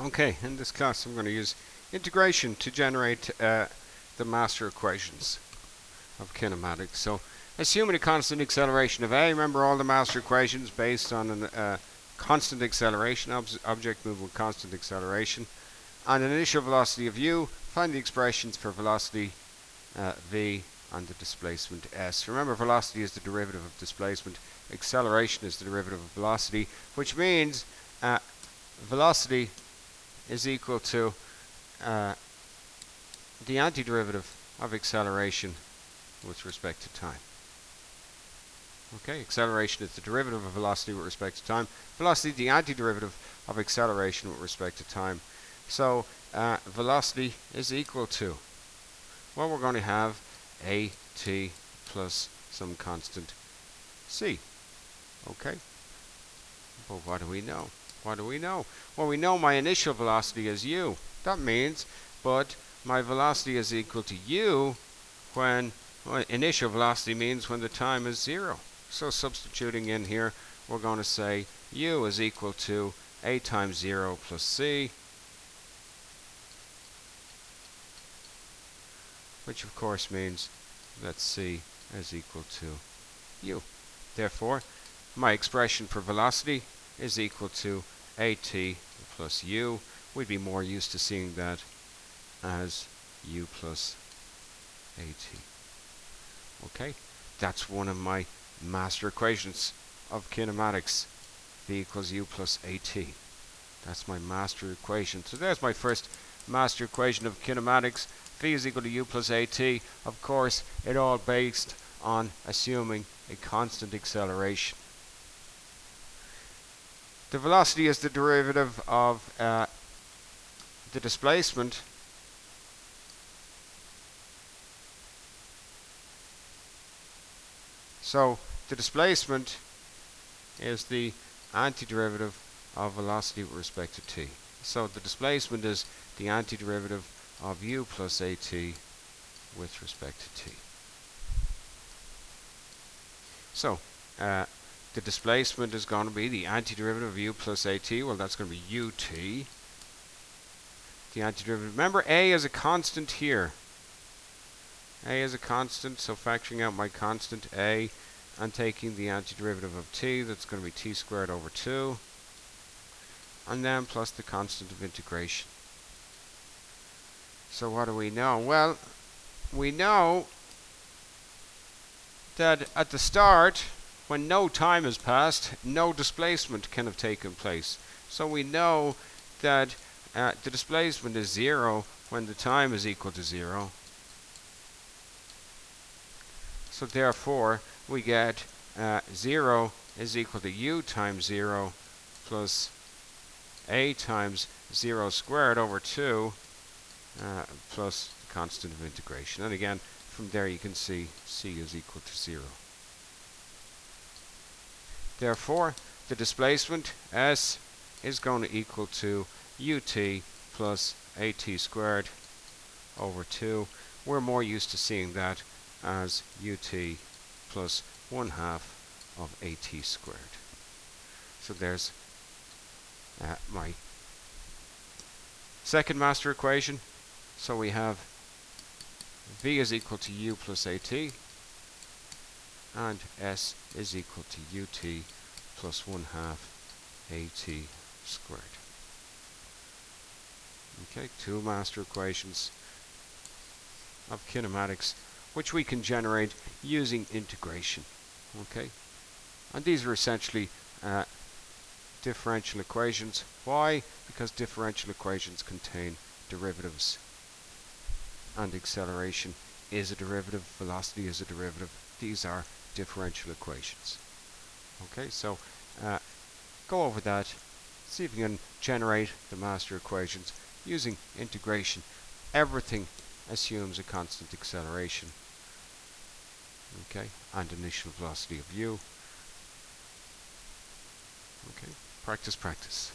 Okay, in this class I'm going to use integration to generate the master equations of kinematics. So, assuming a constant acceleration of a, remember all the master equations based on a constant acceleration, object moving with constant acceleration, and an initial velocity of u, find the expressions for velocity v and the displacement s. Remember, velocity is the derivative of displacement, acceleration is the derivative of velocity, which means velocity is equal to the antiderivative of acceleration with respect to time. Okay, acceleration is the derivative of velocity with respect to time. Velocity is the antiderivative of acceleration with respect to time. So velocity is equal to, well, we're going to have at plus some constant c. Okay, but what do we know? What do we know? Well, we know my initial velocity is u. That means, but my velocity is equal to u when, well, initial velocity means when the time is 0. So substituting in here, we're going to say u is equal to a times 0 plus c, which of course means that c is equal to u. Therefore, my expression for velocity is equal to at plus u. We'd be more used to seeing that as u plus at. Okay, that's one of my master equations of kinematics. V equals u plus at. That's my master equation. So there's my first master equation of kinematics. V is equal to u plus at. Of course, it all based on assuming a constant acceleration. The velocity is the derivative of the displacement. So the displacement is the antiderivative of velocity with respect to t. So the displacement is the antiderivative of u plus at with respect to t. So the displacement is going to be the antiderivative of u plus at. Well, that's going to be ut. The antiderivative. Remember, a is a constant here. A is a constant, so factoring out my constant a and taking the antiderivative of t, that's going to be t squared over 2, and then plus the constant of integration. So what do we know? Well, we know that at the start, when no time has passed, no displacement can have taken place. So we know that the displacement is 0 when the time is equal to 0. So therefore, we get 0 is equal to u times 0 plus a times 0 squared over 2 plus the constant of integration. And again, from there you can see c is equal to 0. Therefore, the displacement s is going to equal to ut plus at squared over 2. We're more used to seeing that as ut plus 1/2 of at squared. So there's my second master equation. So we have v is equal to u plus at, and s is equal to ut plus 1/2 at squared. Okay, two master equations of kinematics which we can generate using integration. Okay, and these are essentially differential equations. Why? Because differential equations contain derivatives, and acceleration is a derivative, velocity is a derivative. These are differential equations. Okay, so go over that, see if you can generate the master equations using integration. Everything assumes a constant acceleration, okay, and initial velocity of u. Okay, practice, practice.